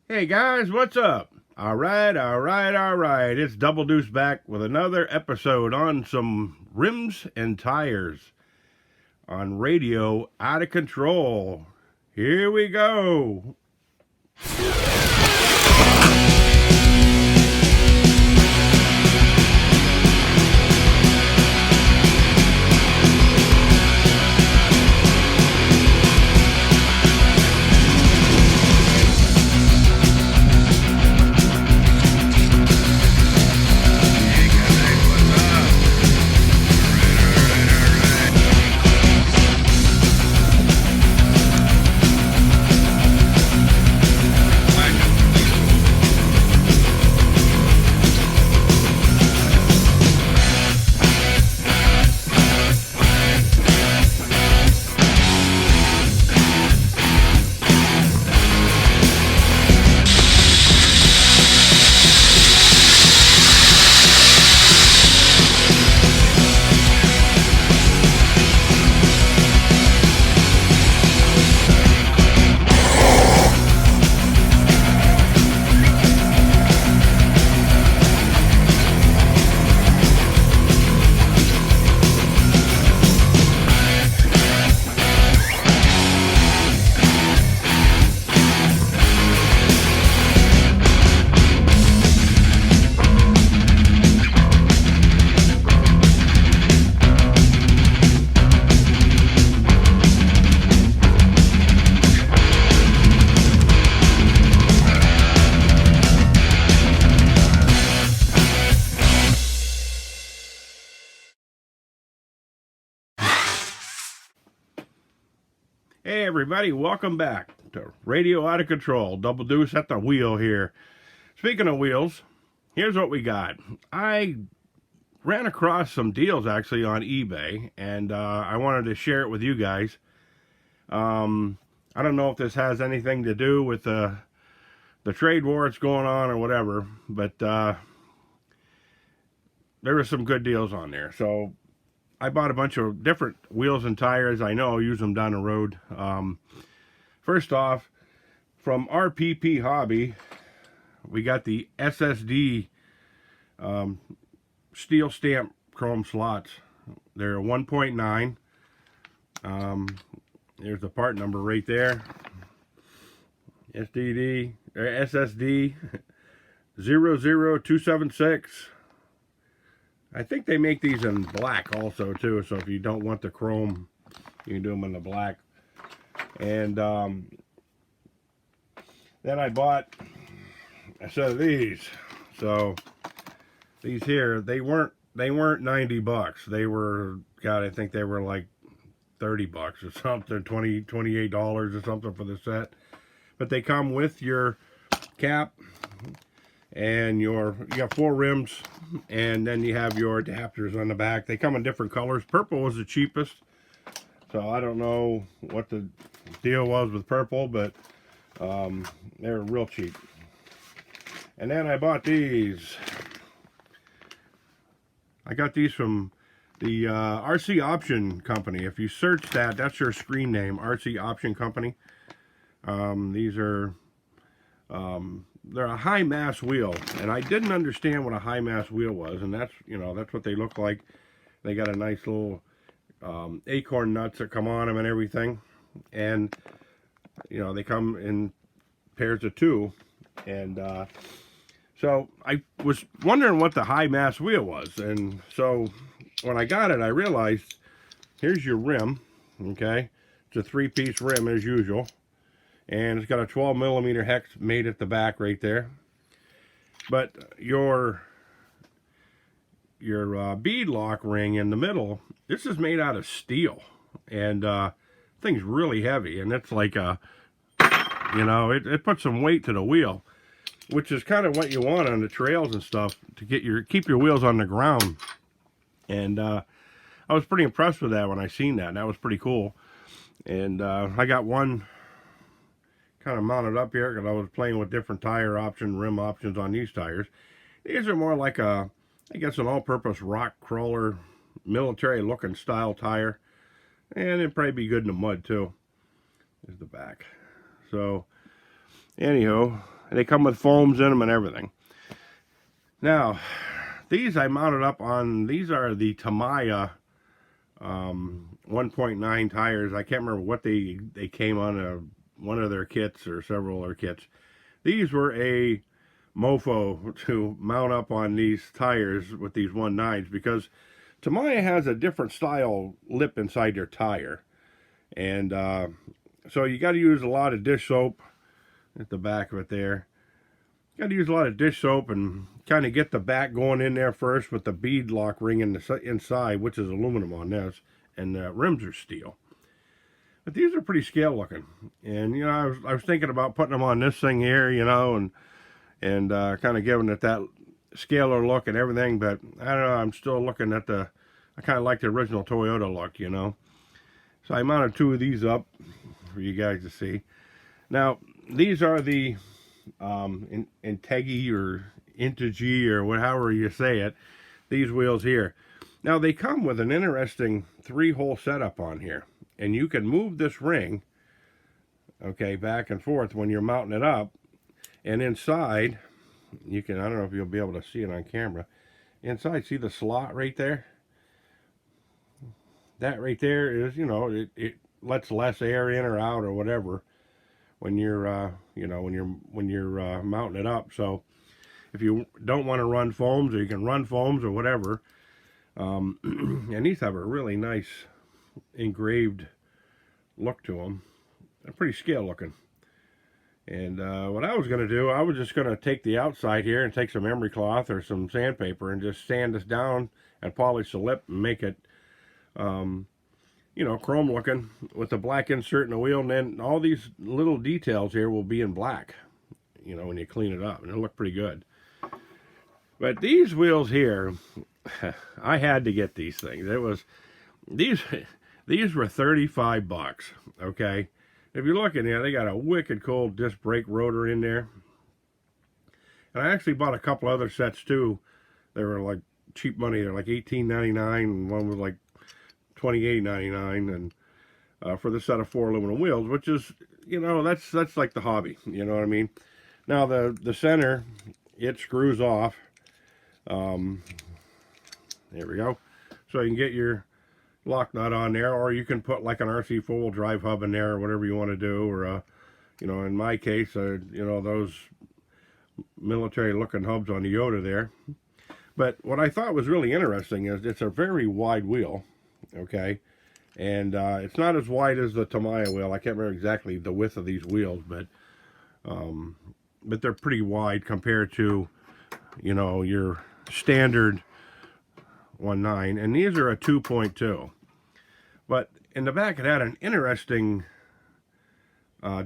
Hey guys, what's up? Alright. It's Double Deuce back with another episode on some rims and tires on radio out of control. Here we go. Hey everybody, welcome back to Radio Out of Control. Double Deuce at the wheel here. Speaking of wheels, here's what we got. I ran across some deals actually on eBay, and I wanted to share it with you guys. I don't know if this has anything to do with the trade war that's going on or whatever, but there were some good deals on there. So I bought a bunch of different wheels and tires. I know I'll use them down the road. First off, from RPP Hobby, we got the SSD steel stamp chrome slots. They're 1.9. There's the part number right there. SSD 00276. I think they make these in black also too, so if you don't want the chrome, you can do them in the black. And then I bought a set of these. So these here, they weren't $90. They were, God, I think they were like $30 or something, $28 or something for the set. But they come with your cap, and you got 4 rims, and then you have your adapters on the back. They come in different colors. Purple was the cheapest, so I don't know what the deal was with purple, but they're real cheap. And then I bought these. I got these from the RC Option Company. If you search that, that's your screen name, RC Option Company. These are they're a high mass wheel, and I didn't understand what a high mass wheel was, and that's what they look like. They got a nice little acorn nuts that come on them and everything, and they come in pairs of 2, and so I was wondering what the high mass wheel was, and so when I got it, I realized here's your rim. Okay, it's a 3-piece rim as usual. And it's got a 12mm hex made at the back right there. But your bead lock ring in the middle, this is made out of steel. And thing's really heavy. And it's like it puts some weight to the wheel, which is kind of what you want on the trails and stuff to keep your wheels on the ground. And I was pretty impressed with that when I seen that. And that was pretty cool. And I got one kind of mounted up here because I was playing with different tire option, rim options on these tires. These are more like I guess an all-purpose rock crawler, military looking style tire. And it'd probably be good in the mud too. There's the back. So anyhow, They come with foams in them and everything. Now, these I mounted up on, these are the Tamiya 1.9 tires. I can't remember what they came on one of their kits or several of their kits. These were a mofo to mount up on these tires with these 1.9s, because Tamiya has a different style lip inside their tire. And so you got to use a lot of dish soap at the back of it there. Got to use a lot of dish soap and kind of get the back going in there first with the bead lock ring in the inside, which is aluminum on this, and the rims are steel. But these are pretty scale looking. And, you know, I was thinking about putting them on this thing here, you know, and kind of giving it that scalar look and everything. But I don't know, I'm still looking at I kind of like the original Toyota look, you know. So I mounted 2 of these up for you guys to see. Now, these are the Integy or Integy or however you say it, these wheels here. Now, they come with an interesting 3-hole setup on here. And you can move this ring, okay, back and forth when you're mounting it up. And inside, you can, I don't know if you'll be able to see it on camera. Inside, see the slot right there? That right there is, you know, it lets less air in or out or whatever when you're, you know, when you're mounting it up. So if you don't want to run foams, or you can run foams or whatever. And these have a really nice engraved look to them. They're pretty scale looking. And what I was going to do, I was just going to take the outside here and take some emery cloth or some sandpaper and just sand this down and polish the lip and make it you know, chrome looking with the black insert in the wheel. And then all these little details here will be in black, you know, when you clean it up, and it'll look pretty good. But these wheels here, I had to get these things. It was these were 35 bucks, okay? If you look in there, they got a wicked cool disc brake rotor in there. And I actually bought a couple other sets too. They were like cheap money. They're like $18.99, and one was like $28.99, and for the set of 4 aluminum wheels, which is, you know, that's like the hobby, you know what I mean? Now the center, it screws off. There we go. So you can get your lock nut on there, or you can put like an RC 4-wheel drive hub in there, or whatever you want to do, or you know, in my case, you know, those military looking hubs on the Yoda there. But what I thought was really interesting is it's a very wide wheel, okay, and it's not as wide as the Tamiya wheel. I can't remember exactly the width of these wheels, but they're pretty wide compared to, you know, your standard 1.9, and these are a 2.2. But in the back, it had an interesting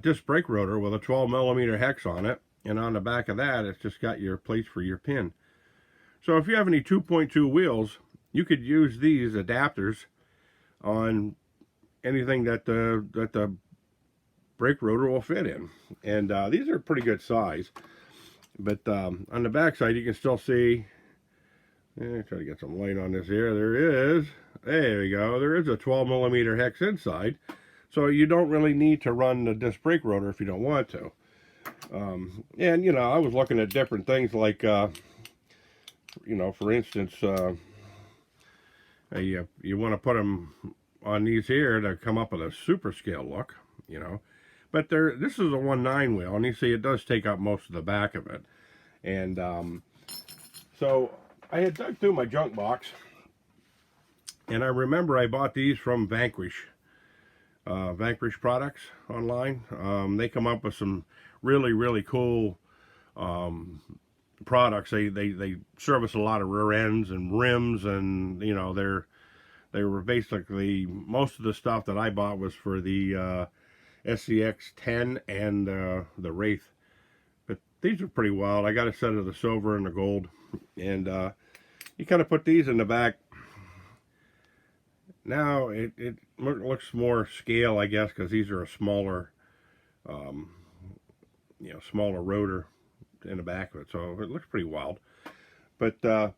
disc brake rotor with a 12mm hex on it, and on the back of that, it's just got your place for your pin. So if you have any 2.2 wheels, you could use these adapters on anything that the brake rotor will fit in. And these are pretty good size. But on the back side, you can still see, try to get some light on this here. There we go. There is a 12mm hex inside. So you don't really need to run the disc brake rotor if you don't want to. And, you know, I was looking at different things like, you know, for instance, you want to put them on these here to come up with a super scale look, you know. But this is a 1.9 wheel, and you see it does take up most of the back of it. And so I had dug through my junk box, and I remember I bought these from Vanquish products online. They come up with some really, really cool products. They service a lot of rear ends and rims, and you know, they were basically, most of the stuff that I bought was for the SCX 10 and the Wraith. But these are pretty wild. I got a set of the silver and the gold, and you kind of put these in the back. Now it looks more scale, I guess, because these are a smaller, you know, smaller rotor in the back of it, so it looks pretty wild. But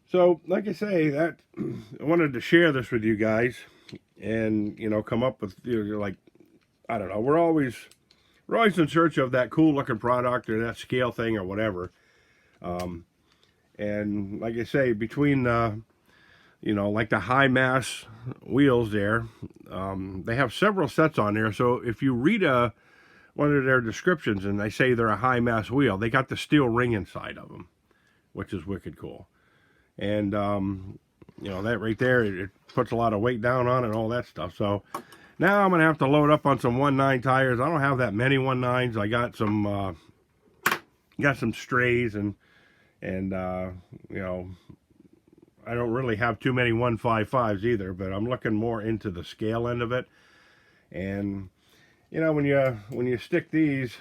so like I say, that I wanted to share this with you guys, and you know, come up with, you know, like, I don't know, we're always we're always in search of that cool looking product or that scale thing or whatever. And like I say, between you know, like the high mass wheels there, they have several sets on there. So if you read one of their descriptions and they say they're a high mass wheel, they got the steel ring inside of them, which is wicked cool. And you know, that right there, it puts a lot of weight down on it and all that stuff. So now I'm gonna have to load up on some 1.9 tires. I don't have that many 1.9s. I got some strays and you know, I don't really have too many 155s either, but I'm looking more into the scale end of it. And you know, when you stick these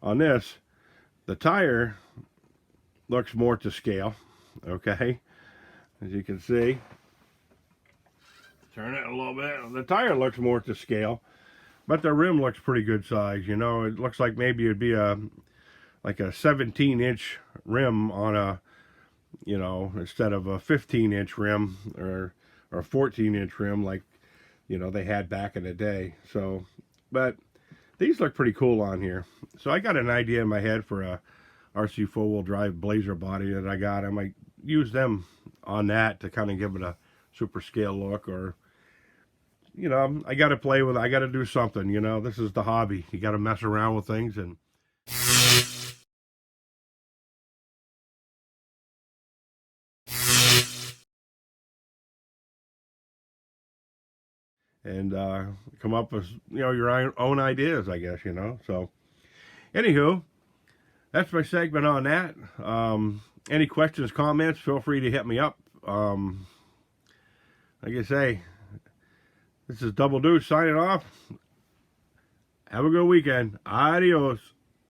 on this, the tire looks more to scale, okay? As you can see, turn it a little bit. The tire looks more to scale, but the rim looks pretty good size. You know, it looks like maybe it'd be like a 17-inch rim on a, you know, instead of a 15-inch rim or a 14-inch rim like, you know, they had back in the day. So, but these look pretty cool on here. So I got an idea in my head for a RC four-wheel drive Blazer body that I got. I might use them on that to kind of give it a super scale look, or, you know, I got to play with it. I got to do something, you know. This is the hobby. You got to mess around with things and come up with, you know, your own ideas, I guess, you know. So anywho, that's my segment on that. Any questions, comments, feel free to hit me up. Like I say, this is Double Deuce signing off. Have a good weekend. Adios.